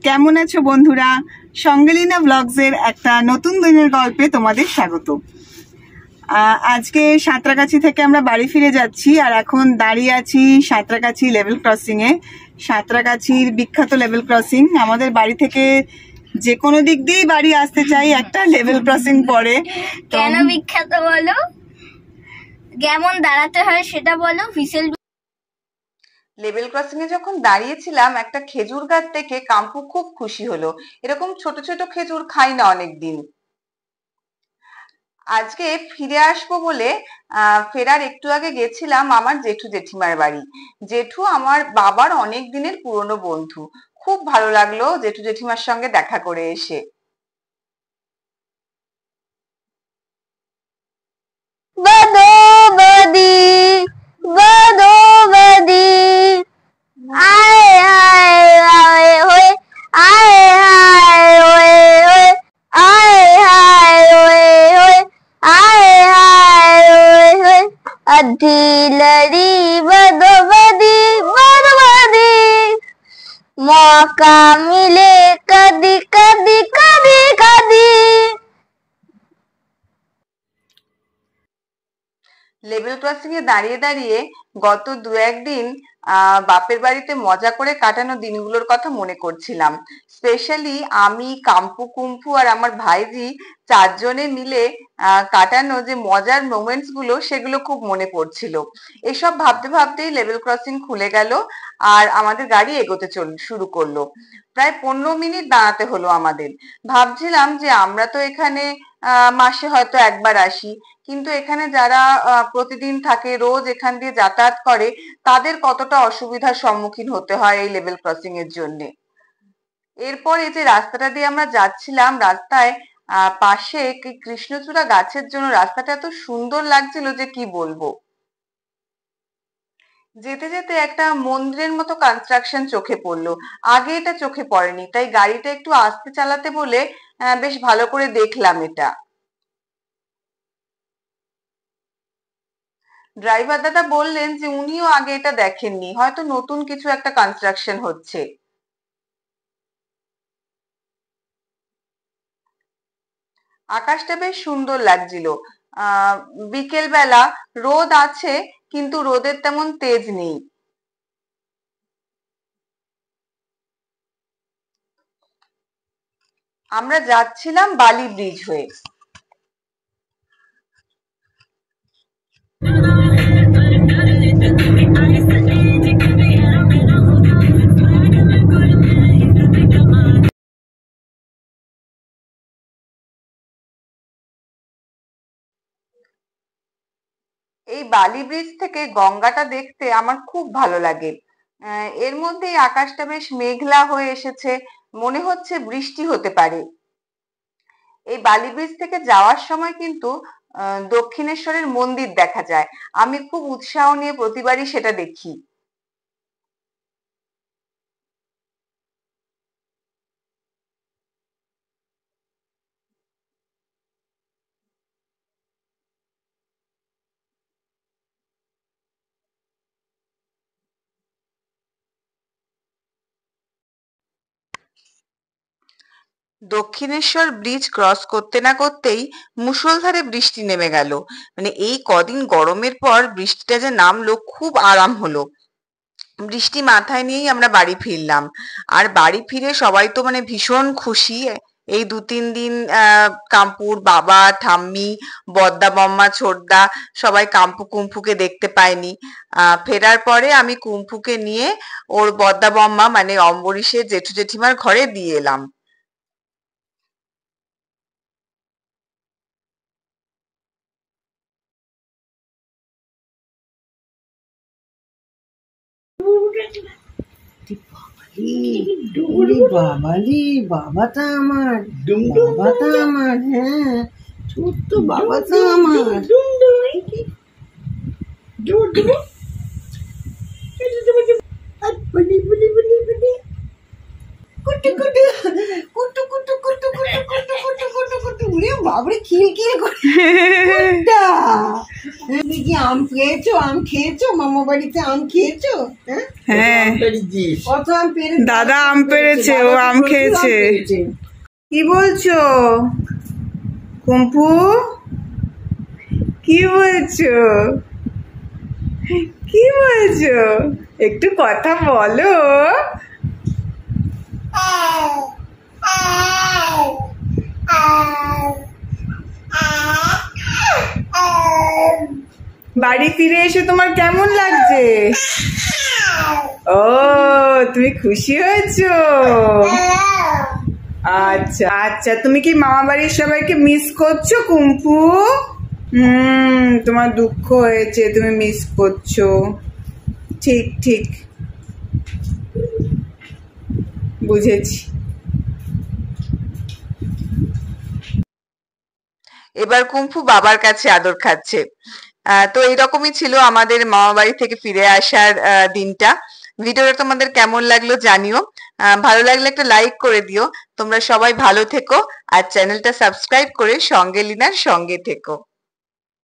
কেমন আছো বন্ধুরা? সঙ্গেলিনা ব্লগসের একটা নতুন দিনের গল্পে তোমাদের স্বাগত। আজকে সাঁতরাগাছি থেকে আমরা বাড়ি ফিরে যাচ্ছি, আর এখন দাঁড়িয়ে আছি সাঁতরাগাছি লেভেল ক্রসিংয়ে। সাঁতরাগাছির বিখ্যাত লেভেল ক্রসিং। আমাদের বাড়ি থেকে যে কোনো দিক দিয়েই বাড়ি আসতে চাই, একটা লেভেল ক্রসিং পরে। কেন বিখ্যাত বলো? কেমন দাঁড়াতে হয় সেটা বলো। হুইসেল লেভেল ক্রসিং এ যখন দাঁড়িয়েছিলাম, একটা খেজুর গাছ দেখে কাম্পু খুব খুশি হলো। এরকম ছোট ছোট খেজুর খাই না অনেকদিন। আজকে ফিরে আসবো বলে ফেরার একটু আগে গেছিলাম আমার জেঠু জেঠিমার বাড়ি। জেঠু আমার বাবার অনেক দিনের পুরনো বন্ধু। খুব ভালো লাগলো জেঠু জেঠিমার সঙ্গে দেখা করে এসে। मौका मिले कदी कदी कदी कदी। লেভেল ক্রসিং এ দাঁড়িয়ে দাঁড়িয়ে গত দু একদিন বাপের বাড়িতে মজা করে কাটানো দিনগুলোর কথা মনে করছিলাম। স্পেশালি আমি, কাম্পু, কুম্পু আর আমার ভাইজি চারজনে মিলে কাটানো যে মজার মোমেন্টস গুলো, সেগুলো খুব মনে পড়ছিল। এসব ভাবতে ভাবতেই লেভেল ক্রসিং খুলে গেল আর আমাদের গাড়ি এগোতে শুরু করলো। প্রায় 15 মিনিট দাঁড়াতে হলো আমাদের। ভাবছিলাম যে আমরা তো এখানে মাসে হয়তো একবার আসি, কিন্তু এখানে যারা প্রতিদিন থাকে, রোজ এখান দিয়ে যাতায়াত করে, তাদের কতটা অসুবিধার সম্মুখীন হতে হয় এই লেভেল ক্রসিং এর জন্য। এরপর এই যে রাস্তাটা দিয়ে আমরা যাচ্ছিলাম, রাস্তায় পাশে কৃষ্ণচূড়া গাছের জন্য রাস্তাটা এত সুন্দর লাগছিল যে কি বলবো। যেতে যেতে একটা মন্দিরের মতো কনস্ট্রাকশন চোখে পড়লো। আগে এটা চোখে পড়েনি, তাই গাড়িটা একটু আস্তে চালাতে বলে বেশ ভালো করে দেখলাম এটা। ড্রাইভার দাদা বললেন যে উনিও আগে এটা দেখেননি, হয়তো নতুন কিছু একটা কনস্ট্রাকশন হচ্ছে। আকাশটা বেশ সুন্দর লাগছিল। বিকেল বেলা, রোদ আছে কিন্তু রোদের তেমন তেজ নেই। আমরা যাচ্ছিলাম বালি ব্রিজ হয়ে। এই বালি ব্রিজ থেকে গঙ্গাটা দেখতে আমার খুব ভালো লাগে। এর মধ্যেই আকাশটা বেশ মেঘলা হয়ে এসেছে, মনে হচ্ছে বৃষ্টি হতে পারে। এই বালি ব্রিজ থেকে যাওয়ার সময় কিন্তু দক্ষিণেশ্বরের মন্দির দেখা যায়। আমি খুব উৎসাহ নিয়ে প্রতিবারই সেটা দেখি। দক্ষিণেশ্বর ব্রিজ ক্রস করতে না করতেই মুষলধারে বৃষ্টি নেমে গেল। মানে এই কদিন গরমের পর বৃষ্টিটা যে নামলো, খুব আরাম হলো। বৃষ্টি মাথায় নিয়েই আমরা বাড়ি ফিরলাম। আর বাড়ি ফিরে সবাই তো মানে ভীষণ খুশি। এই 2-3 দিন কাম্পুর বাবা, ঠাম্মি, বদ্দা, বম্মা, ছোটদা সবাই কাম্পু কুম্পুকে দেখতে পায়নি। ফেরার পরে আমি কুম্পুকে নিয়ে ওর বদ্দা বম্মা মানে অম্বরীশের জেঠু জেঠিমার ঘরে দিয়ে এলাম। বাবালি, বাবাটা আমার, বাবাটা আমার, হ্যাঁ ছোট্ট বাবাটা আমার। বাবরে খিলখিল করে তুমি কি আম পেয়েছো? আম খেয়েছো? মামা বাড়িতে আম খেয়েছো? হ্যাঁ কত আম পেরে দাদা আম পেরেছে, ও আম খেয়েছে। কি বলছো কুম্পু? কি বলছো? কি বলছো? একটু কথা বলো। বাড়ি ফিরে এসে তোমার কেমন লাগছে? ও তুমি খুশি হয়েছো? আচ্ছা আচ্ছা, তুমি কি মামা বাড়ির সবাইকে মিস করছো কুম্পু? তোমার দুঃখ হয়েছে, তুমি মিস করছো। ঠিক ঠিক বুঝেছি। এবার কুম্ফু বাবার কাছে আদর খাচ্ছে। তো এইরকমই ছিল আমাদের মামা বাড়ি থেকে ফিরে আসার দিনটা। ভিডিওটা তোমাদের কেমন লাগলো জানিও। ভালো লাগলে একটা লাইক করে দিও। তোমরা সবাই ভালো থেকো আর চ্যানেলটা সাবস্ক্রাইব করে সঙ্গে লিনার সঙ্গে থেকো।